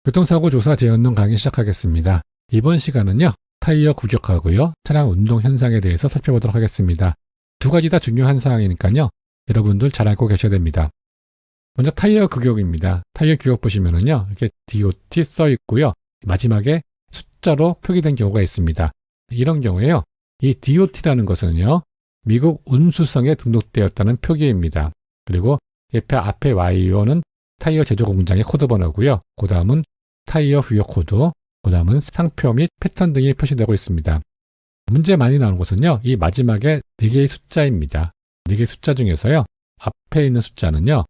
교통사고 조사 재연동 강의 시작하겠습니다. 이번 시간은요, 타이어 구격하고요, 차량 운동 현상에 대해서 살펴보도록 하겠습니다. 두 가지 다 중요한 사항이니까요, 여러분들 잘 알고 계셔야 됩니다. 먼저 타이어 구격입니다. 타이어 구격 보시면은요, 이렇게 DOT 써 있고요, 마지막에 숫자로 표기된 경우가 있습니다. 이런 경우에요, 이 DOT라는 것은요, 미국 운수성에 등록되었다는 표기입니다. 그리고 앞에 YO는 타이어 제조 공장의 코드 번호고요. 그 다음은 타이어 구역 코드, 그 다음은 상표 및 패턴 등이 표시되고 있습니다. 문제 많이 나오는 것은요, 이 마지막에 4개의 숫자입니다. 4개의 숫자 중에서요, 앞에 있는 숫자는요,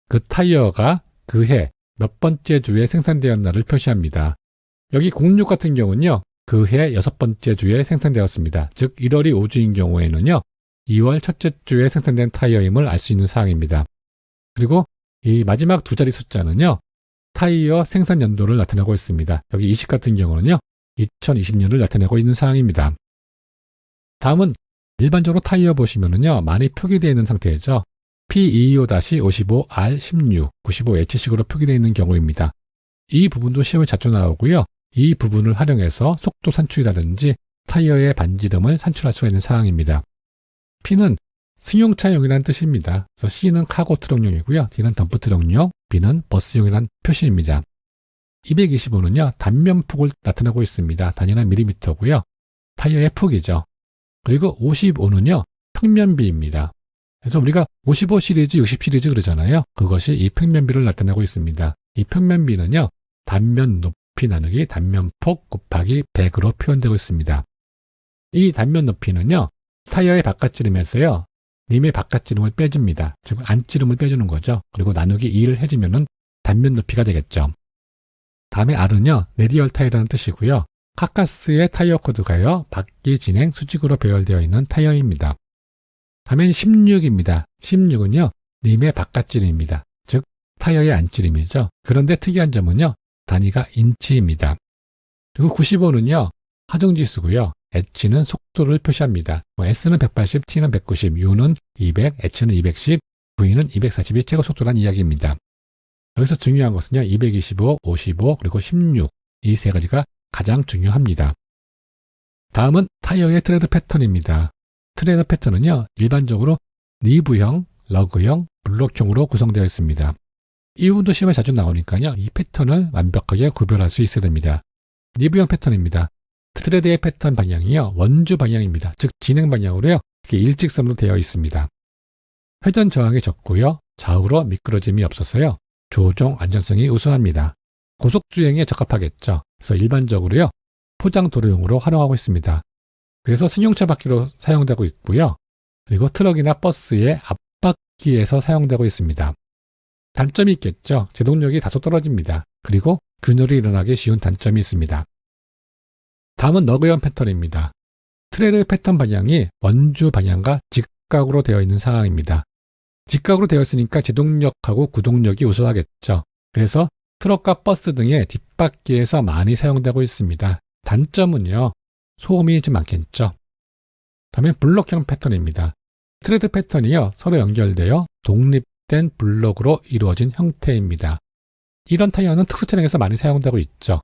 그 타이어가 그 해 몇 번째 주에 생산되었나를 표시합니다. 여기 06 같은 경우는요, 그 해 6번째 주에 생산되었습니다. 즉 1월이 5주인 경우에는요, 2월 첫째 주에 생산된 타이어임을 알 수 있는 사항입니다. 그리고 이 마지막 두 자리 숫자는요, 타이어 생산 연도를 나타내고 있습니다. 여기 20 같은 경우는요, 2020년을 나타내고 있는 사항입니다. 다음은 일반적으로 타이어 보시면은요, 많이 표기되어 있는 상태죠. P225-55R16, 95H식으로 표기되어 있는 경우입니다. 이 부분도 시험에 자주 나오고요. 이 부분을 활용해서 속도 산출이라든지 타이어의 반지름을 산출할 수 있는 사항입니다. P는 승용차용이라는 뜻입니다. 그래서 C는 카고 트럭용이고요. D는 덤프 트럭용, B는 버스용이라는 표시입니다. 225는요, 단면폭을 나타내고 있습니다. 단위는 밀리미터고요. 타이어의 폭이죠. 그리고 55는요, 평면비입니다. 그래서 우리가 55 시리즈, 60 시리즈 그러잖아요. 그것이 이 평면비를 나타내고 있습니다. 이 평면비는요, 단면 높이 나누기 단면폭 곱하기 100으로 표현되고 있습니다. 이 단면 높이는요, 타이어의 바깥지름에서요, 림의 바깥지름을 빼줍니다. 즉 안지름을 빼주는 거죠. 그리고 나누기 2를 해주면은 단면 높이가 되겠죠. 다음에 R은요, 레디얼 타이어라는 뜻이고요. 카카스의 타이어 코드가요, 바퀴 진행 수직으로 배열되어 있는 타이어입니다. 다음엔 16입니다. 16은요, 림의 바깥지름입니다. 즉 타이어의 안지름이죠. 그런데 특이한 점은요, 단위가 인치입니다. 그리고 95는요, 하중지수고요. H는 속도를 표시합니다. S는 180, T는 190, U는 200, H는 210, V는 240이 최고 속도란 이야기입니다. 여기서 중요한 것은요, 225, 55, 그리고 16, 이 세 가지가 가장 중요합니다. 다음은 타이어의 트레드 패턴입니다. 트레드 패턴은요, 일반적으로 니브형, 러그형, 블록형으로 구성되어 있습니다. 이 부분도 시험에 자주 나오니까요, 이 패턴을 완벽하게 구별할 수 있어야 됩니다. 니브형 패턴입니다. 트레드의 패턴 방향이요, 원주 방향입니다. 즉 진행 방향으로요, 이렇게 일직선으로 되어 있습니다. 회전 저항이 적고요, 좌우로 미끄러짐이 없어서요, 조종 안전성이 우수합니다. 고속주행에 적합하겠죠. 그래서 일반적으로요, 포장 도로용으로 활용하고 있습니다. 그래서 승용차 바퀴로 사용되고 있고요. 그리고 트럭이나 버스의 앞바퀴에서 사용되고 있습니다. 단점이 있겠죠. 제동력이 다소 떨어집니다. 그리고 균열이 일어나기 쉬운 단점이 있습니다. 다음은 러그형 패턴입니다. 트레드 패턴 방향이 원주 방향과 직각으로 되어 있는 상황입니다. 직각으로 되어 있으니까 제동력하고 구동력이 우수하겠죠. 그래서 트럭과 버스 등의 뒷바퀴에서 많이 사용되고 있습니다. 단점은요, 소음이 좀 많겠죠. 다음에 블록형 패턴입니다. 트레드 패턴이요, 서로 연결되어 독립된 블록으로 이루어진 형태입니다. 이런 타이어는 특수 차량에서 많이 사용되고 있죠.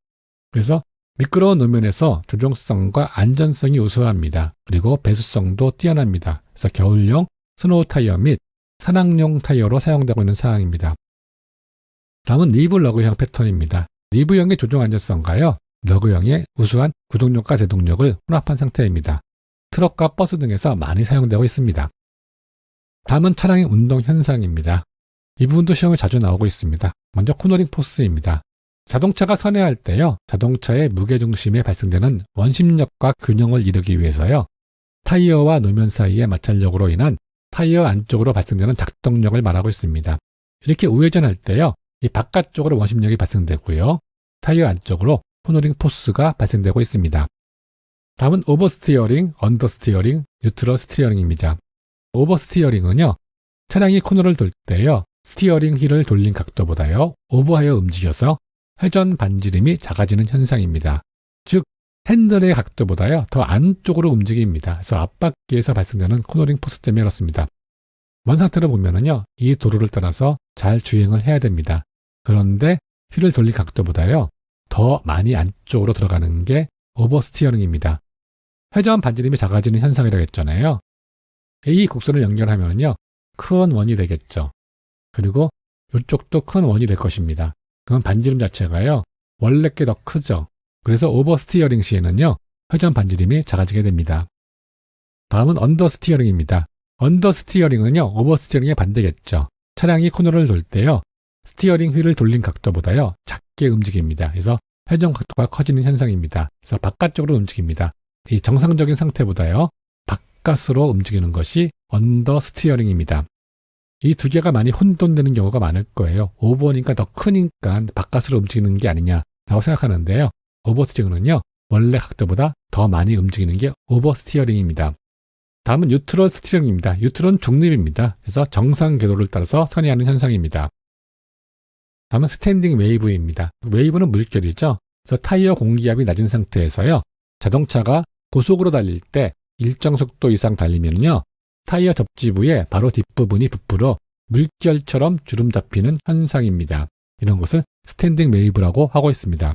그래서 미끄러운路面에서 조종성과 안전성이 우수합니다. 그리고 배수성도 뛰어납니다. 그래서 겨울용 스노우 타이어 및 산악용 타이어로 사용되고 있는 사항입니다. 다음은 니브 러그형 패턴입니다. 니브형의 조종 안전성과요, 러그형의 우수한 구동력과 제동력을 혼합한 상태입니다. 트럭과 버스 등에서 많이 사용되고 있습니다. 다음은 차량의 운동 현상입니다. 이 부분도 시험에 자주 나오고 있습니다. 먼저 코너링 포스입니다. 자동차가 선회할 때요, 자동차의 무게중심에 발생되는 원심력과 균형을 이루기 위해서요, 타이어와 노면 사이의 마찰력으로 인한 타이어 안쪽으로 발생되는 작동력을 말하고 있습니다. 이렇게 우회전할 때요, 이 바깥쪽으로 원심력이 발생되고요, 타이어 안쪽으로 코너링 포스가 발생되고 있습니다. 다음은 오버스티어링, 언더스티어링, 뉴트럴 스티어링입니다. 오버스티어링은요, 차량이 코너를 돌 때요, 스티어링 휠을 돌린 각도보다요, 오버하여 움직여서 회전 반지름이 작아지는 현상입니다. 즉 핸들의 각도보다요, 더 안쪽으로 움직입니다. 그래서 앞바퀴에서 발생되는 코너링 포스 때문에 그렇습니다. 원 상태로 보면은요, 이 도로를 따라서 잘 주행을 해야 됩니다. 그런데 휠을 돌린 각도보다요, 더 많이 안쪽으로 들어가는 게 오버스티어링입니다. 회전 반지름이 작아지는 현상이라고 했잖아요. A 곡선을 연결하면요, 큰 원이 되겠죠. 그리고 이쪽도 큰 원이 될 것입니다. 그럼 반지름 자체가요, 원래 게 더 크죠. 그래서 오버스티어링 시에는요, 회전 반지름이 작아지게 됩니다. 다음은 언더스티어링입니다. 언더스티어링은요, 오버스티어링의 반대겠죠. 차량이 코너를 돌 때요, 스티어링 휠을 돌린 각도보다요, 작게 움직입니다. 그래서 회전 각도가 커지는 현상입니다. 그래서 바깥쪽으로 움직입니다. 이 정상적인 상태보다요, 바깥으로 움직이는 것이 언더스티어링입니다. 이 두 개가 많이 혼돈되는 경우가 많을 거예요. 오버니까 더 크니까 바깥으로 움직이는 게 아니냐라고 생각하는데요. 오버스티어링은요, 원래 각도보다 더 많이 움직이는 게 오버스티어링입니다. 다음은 뉴트럴 스티어링입니다. 뉴트럴은 중립입니다. 그래서 정상 궤도를 따라서 선회하는 현상입니다. 다음은 스탠딩 웨이브입니다. 웨이브는 물결이죠. 그래서 타이어 공기압이 낮은 상태에서요, 자동차가 고속으로 달릴 때 일정 속도 이상 달리면요, 타이어 접지부의 바로 뒷부분이 부풀어 물결처럼 주름 잡히는 현상입니다. 이런 것을 스탠딩 웨이브라고 하고 있습니다.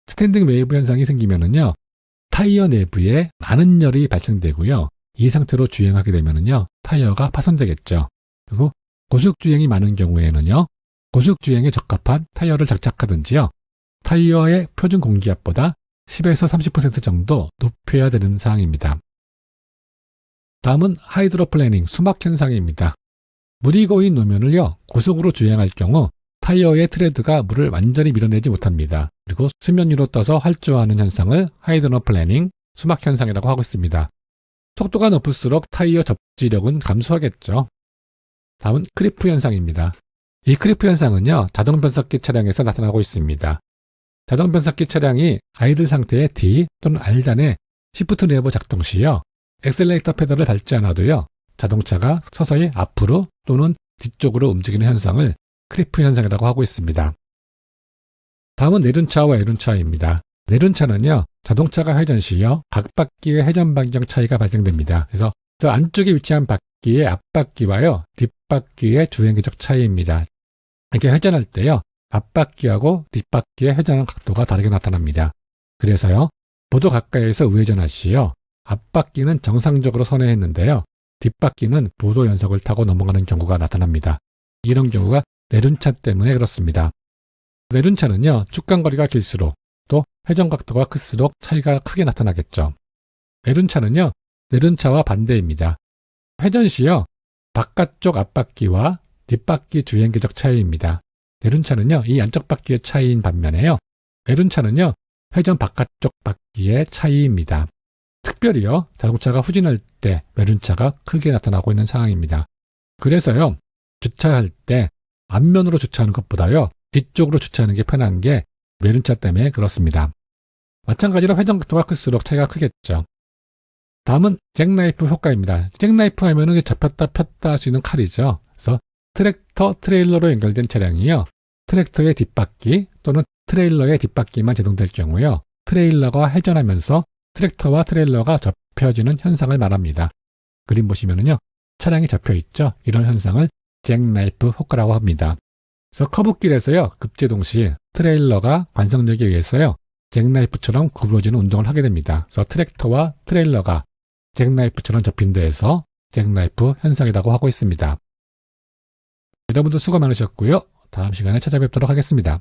스탠딩 웨이브 현상이 생기면은요, 타이어 내부에 많은 열이 발생되고요, 이 상태로 주행하게 되면은요, 타이어가 파손되겠죠. 그리고 고속 주행이 많은 경우에는요, 고속 주행에 적합한 타이어를 장착하든지요, 타이어의 표준 공기압보다 10에서 30% 정도 높여야 되는 사항입니다. 다음은 하이드로플래닝, 수막 현상입니다. 물이 고인 노면을요, 고속으로 주행할 경우 타이어의 트레드가 물을 완전히 밀어내지 못합니다. 그리고 수면 위로 떠서 활주하는 현상을 하이드로플래닝, 수막 현상이라고 하고 있습니다. 속도가 높을수록 타이어 접지력은 감소하겠죠. 다음은 크리프 현상입니다. 이 크리프 현상은요, 자동 변속기 차량에서 나타나고 있습니다. 자동 변속기 차량이 아이들 상태의 D 또는 R단의 시프트 레버 작동 시요, 엑셀레이터 페달을 밟지 않아도요, 자동차가 서서히 앞으로 또는 뒤쪽으로 움직이는 현상을 크리프 현상이라고 하고 있습니다. 다음은 내륜차와 애륜차입니다. 내륜차는요, 자동차가 회전 시요, 각 바퀴의 회전 반경 차이가 발생됩니다. 그래서 저 안쪽에 위치한 바퀴의 앞바퀴와요, 뒷바퀴의 주행 궤적 차이입니다. 이렇게 회전할 때요, 앞바퀴하고 뒷바퀴의 회전하는 각도가 다르게 나타납니다. 그래서요, 보도 가까이에서 우회전할 시요, 앞바퀴는 정상적으로 선회했는데요, 뒷바퀴는 보도 연석을 타고 넘어가는 경우가 나타납니다. 이런 경우가 내륜차 때문에 그렇습니다. 내륜차는요, 축간거리가 길수록 또 회전 각도가 클수록 차이가 크게 나타나겠죠. 애륜차는요, 내륜차와 반대입니다. 회전 시요, 바깥쪽 앞바퀴와 뒷바퀴 주행 궤적 차이입니다. 내륜차는요, 이 안쪽 바퀴의 차이인 반면에요, 애륜차는요, 회전 바깥쪽 바퀴의 차이입니다. 특별히요, 자동차가 후진할 때 내륜차가 크게 나타나고 있는 상황입니다. 그래서요, 주차할 때 앞면으로 주차하는 것보다요, 뒤쪽으로 주차하는 게 편한 게 내륜차 때문에 그렇습니다. 마찬가지로 회전 각도가 클수록 차이가 크겠죠. 다음은 잭나이프 효과입니다. 잭나이프 하면은 접혔다 폈다 할 수 있는 칼이죠. 그래서 트랙터, 트레일러로 연결된 차량이요, 트랙터의 뒷바퀴 또는 트레일러의 뒷바퀴만 제동될 경우요, 트레일러가 회전하면서 트랙터와 트레일러가 접혀지는 현상을 말합니다. 그림 보시면은요, 차량이 접혀 있죠. 이런 현상을 잭나이프 효과라고 합니다. 그래서 커브길에서요, 급제동 시 트레일러가 관성력에 의해서요, 잭나이프처럼 구부러지는 운동을 하게 됩니다. 그래서 트랙터와 트레일러가 잭나이프처럼 접힌 데에서 잭나이프 현상이라고 하고 있습니다. 여러분들 수고 많으셨고요. 다음 시간에 찾아뵙도록 하겠습니다.